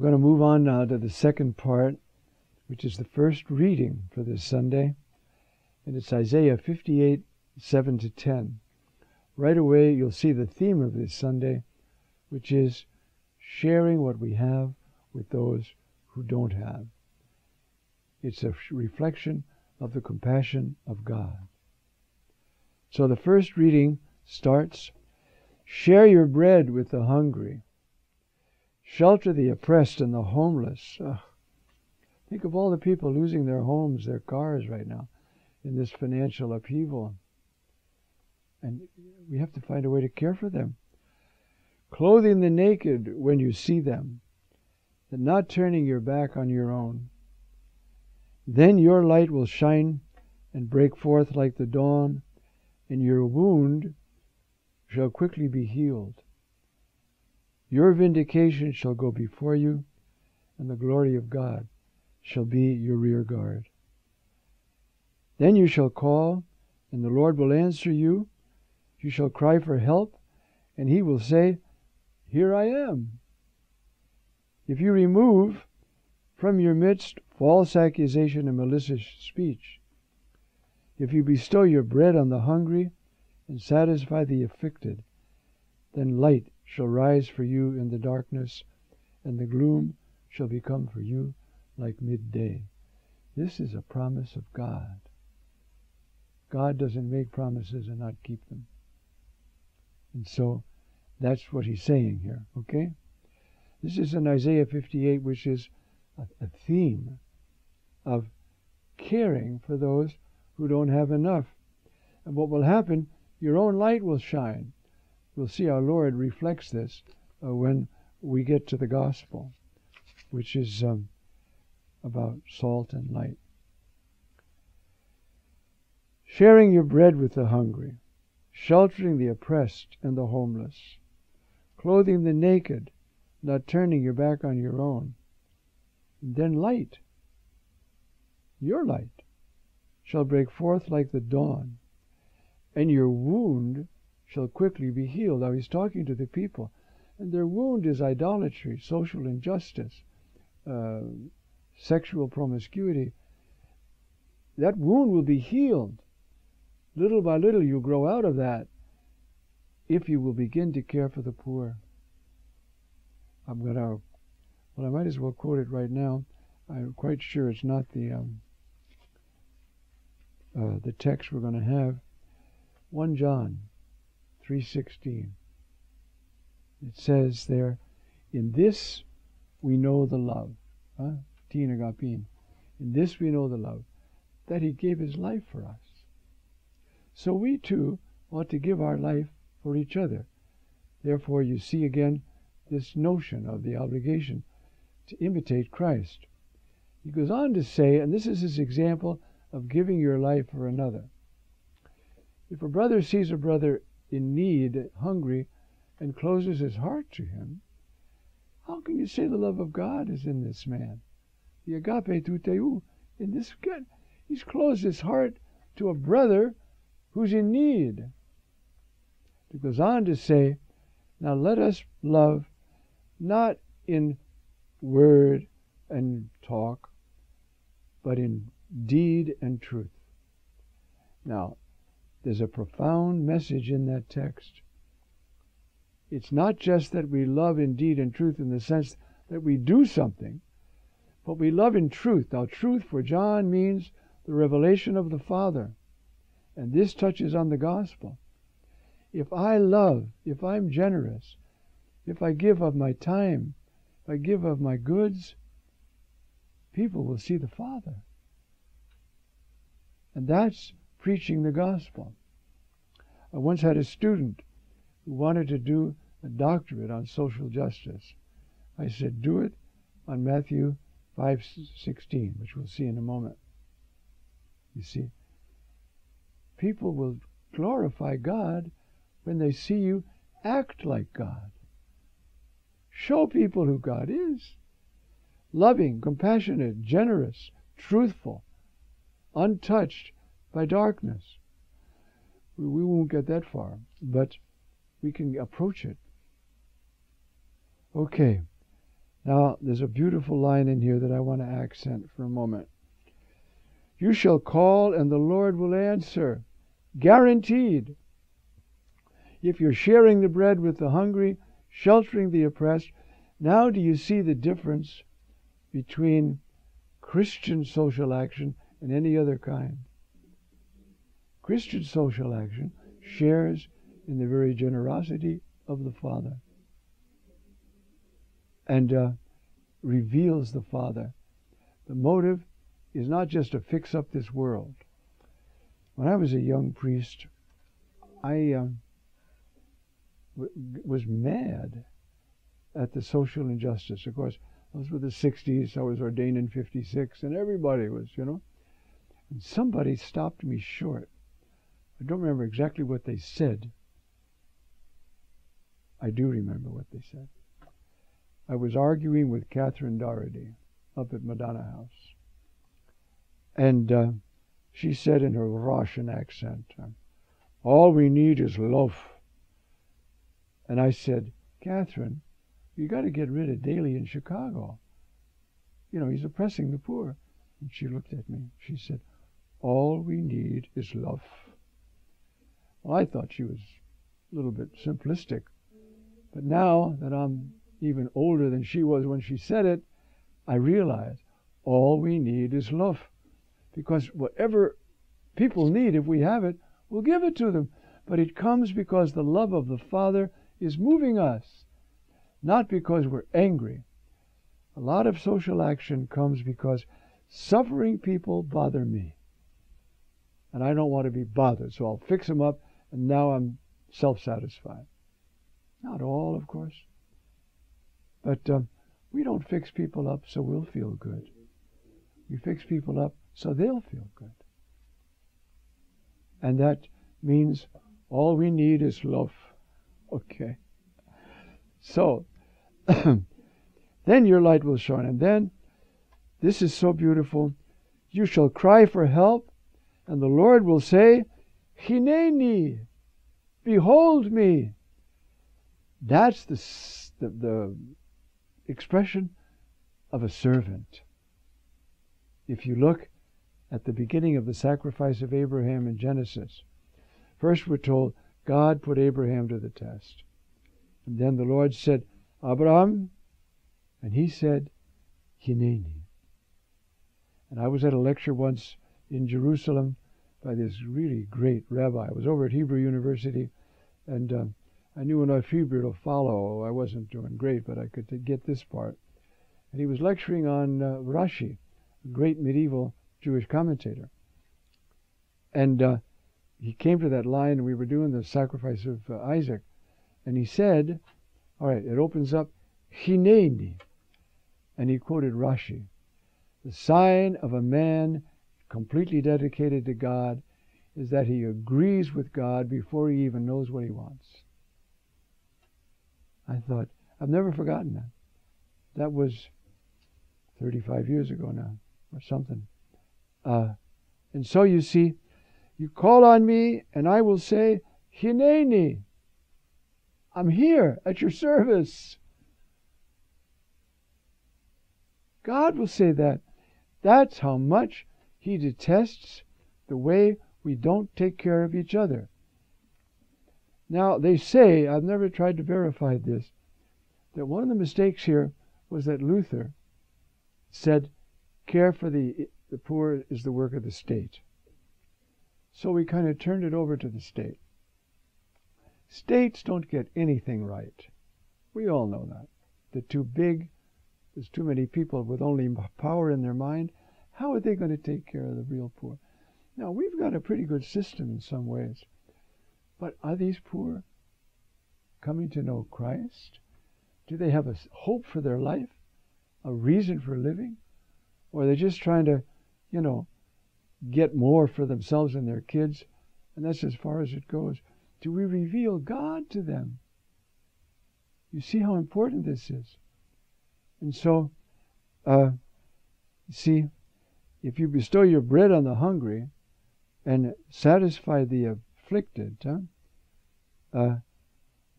We're going to move on now to the second part, which is the first reading for this Sunday. And it's Isaiah 58, 7 to 10. Right away, you'll see the theme of this Sunday, which is sharing what we have with those who don't have. It's a reflection of the compassion of God. So the first reading starts, "Share your bread with the hungry. Shelter the oppressed and the homeless." Think of all the people losing their homes, their cars right now in this financial upheaval. And we have to find a way to care for them. "Clothing the naked when you see them, and not turning your back on your own. Then your light will shine and break forth like the dawn, and your wound shall quickly be healed. Your vindication shall go before you, and the glory of God shall be your rear guard. Then you shall call, and the Lord will answer you. You shall cry for help, and he will say, 'Here I am.' If you remove from your midst false accusation and malicious speech, if you bestow your bread on the hungry and satisfy the afflicted, then light shall rise for you in the darkness, and the gloom shall become for you like midday." This is a promise of God. God doesn't make promises and not keep them. And so that's what he's saying here, okay? This is in Isaiah 58, which is a theme of caring for those who don't have enough. And what will happen, your own light will shine. We'll see our Lord reflects this when we get to the gospel, which is about salt and light. "Sharing your bread with the hungry, sheltering the oppressed and the homeless, clothing the naked, not turning your back on your own. And then light, your light, shall break forth like the dawn, and your wound shall quickly be healed." Now he's talking to the people, and their wound is idolatry, social injustice, sexual promiscuity. That wound will be healed. Little by little you grow out of that if you will begin to care for the poor. I might as well quote it right now. I'm quite sure it's not the text we're going to have. 1 John 3:16. It says there, "In this we know the love." Tin agapin. "In this we know the love, that he gave his life for us." So we too ought to give our life for each other. Therefore you see again this notion of the obligation to imitate Christ. He goes on to say, and this is his example of giving your life for another. If a brother sees a brother in need, hungry, and closes his heart to him, how can you say the love of God is in this man? The agape tuteu, in this guy, he's closed his heart to a brother who's in need. It goes on to say, now let us love not in word and talk, but in deed and truth. Now, there's a profound message in that text. It's not just that we love in deed and truth in the sense that we do something, but we love in truth. Now, truth for John means the revelation of the Father. And this touches on the gospel. If I love, if I'm generous, if I give of my time, if I give of my goods, people will see the Father. And that's preaching the gospel. I once had a student who wanted to do a doctorate on social justice. I said, do it on Matthew 5:16, which we'll see in a moment. You see, people will glorify God when they see you act like God. Show people who God is. Loving, compassionate, generous, truthful, untouched by darkness. We won't get that far, but we can approach it. Okay, Now, there's a beautiful line in here that I want to accent for a moment. You shall call and the Lord will answer. Guaranteed. If you're sharing the bread with the hungry, sheltering the oppressed, now do you see the difference between Christian social action and any other kind? Christian social action shares in the very generosity of the Father and reveals the Father. The motive is not just to fix up this world. When I was a young priest, I was mad at the social injustice. Of course, those were the 60s. I was ordained in 56, and everybody was, And somebody stopped me short. I don't remember exactly what they said. I do remember what they said. I was arguing with Catherine Doherty up at Madonna House. And she said in her Russian accent, all we need is love. And I said, Catherine, you got to get rid of Daley in Chicago. He's oppressing the poor. And she looked at me. She said, all we need is love. Well, I thought she was a little bit simplistic. But now that I'm even older than she was when she said it, I realize all we need is love. Because whatever people need, if we have it, we'll give it to them. But it comes because the love of the Father is moving us, not because we're angry. A lot of social action comes because suffering people bother me. And I don't want to be bothered, so I'll fix them up, and now I'm self-satisfied. Not all, of course. But we don't fix people up so we'll feel good. We fix people up so they'll feel good. And that means all we need is love. Okay. So, then your light will shine. And then, this is so beautiful, you shall cry for help, and the Lord will say, Hineni, behold me. That's the expression of a servant. If you look at the beginning of the sacrifice of Abraham in Genesis, first we're told God put Abraham to the test. And then the Lord said, Abraham, and he said, Hineni. And I was at a lecture once in Jerusalem by this really great rabbi. I was over at Hebrew University, and I knew enough Hebrew to follow. I wasn't doing great, but I could get this part. And he was lecturing on Rashi, a great medieval Jewish commentator. And he came to that line, and we were doing the sacrifice of Isaac. And he said, all right, it opens up, Hineni. And he quoted Rashi. The sign of a man completely dedicated to God is that he agrees with God before he even knows what he wants. I thought, I've never forgotten that. That was 35 years ago now, or something. And so you see, you call on me, and I will say, Hineni. I'm here at your service. God will say that. That's how much he detests the way we don't take care of each other. Now, they say, I've never tried to verify this, that one of the mistakes here was that Luther said, care for the poor is the work of the state. So we kind of turned it over to the state. States don't get anything right. We all know that. They're too big. There's too many people with only power in their mind. How are they going to take care of the real poor? Now, we've got a pretty good system in some ways. But are these poor coming to know Christ? Do they have a hope for their life? A reason for living? Or are they just trying to, get more for themselves and their kids? And that's as far as it goes. Do we reveal God to them? You see how important this is. And so, see, if you bestow your bread on the hungry and satisfy the afflicted,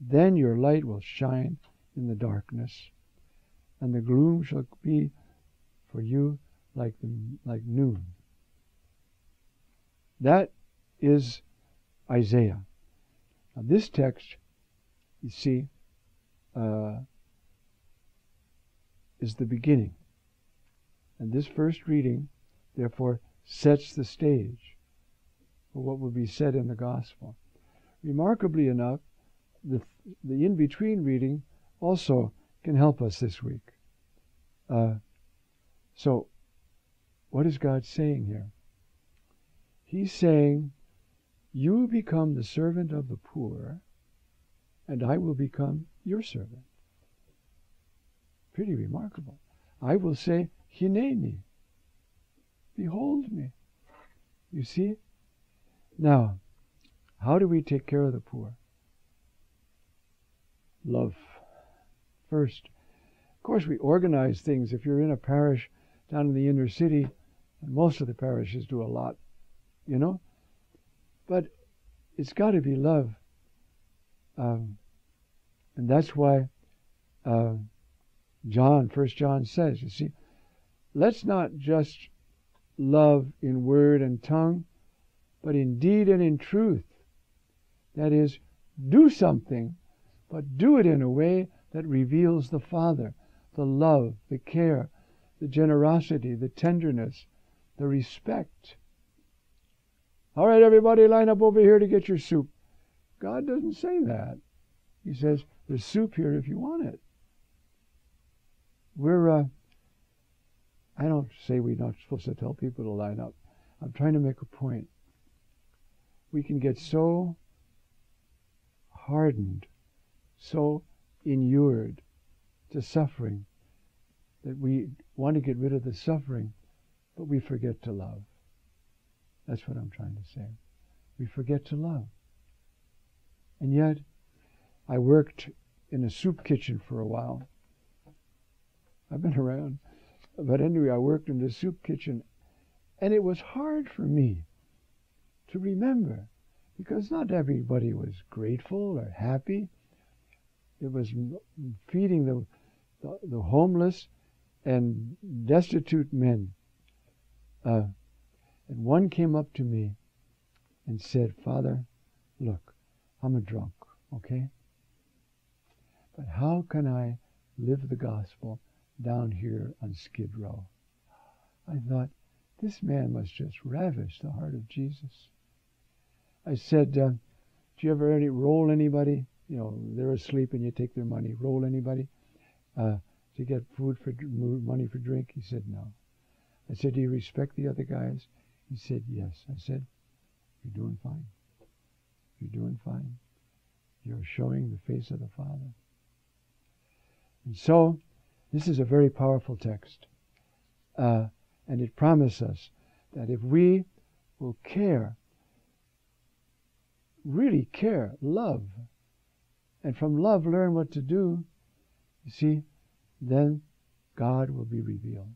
then your light will shine in the darkness. and the gloom shall be for you like noon. That is Isaiah. Now this text, you see, is the beginning. And this first reading, therefore, sets the stage for what will be said in the gospel. Remarkably enough, the in-between reading also can help us this week. So, what is God saying here? He's saying, you become the servant of the poor, and I will become your servant. Pretty remarkable. I will say, Hineni, behold me. You see? Now, how do we take care of the poor? Love. First, of course, we organize things. If you're in a parish down in the inner city, and most of the parishes do a lot, you know, but it's got to be love. And that's why First John says, you see, let's not just love in word and tongue, but in deed and in truth. That is, do something, but do it in a way that reveals the Father, the love, the care, the generosity, the tenderness, the respect. All right, everybody, line up over here to get your soup. God doesn't say that. He says, there's soup here if you want it. I don't say we're not supposed to tell people to line up. I'm trying to make a point. We can get so hardened, so inured to suffering that we want to get rid of the suffering, but we forget to love. That's what I'm trying to say. We forget to love. And yet, I worked in a soup kitchen for a while. I've been around. But anyway, I worked in the soup kitchen, and it was hard for me to remember, because not everybody was grateful or happy. It was feeding the homeless and destitute men. And one came up to me and said, Father, look, I'm a drunk, okay? But how can I live the gospel down here on Skid Row? I thought, this man must just ravish the heart of Jesus. I said, do you ever roll anybody? You know, they're asleep and you take their money. Roll anybody to get money for drink? He said, no. I said, do you respect the other guys? He said, yes. I said, you're doing fine. You're doing fine. You're showing the face of the Father. And so, this is a very powerful text. And it promises us that if we will care, really care, love, and from love learn what to do, you see, then God will be revealed.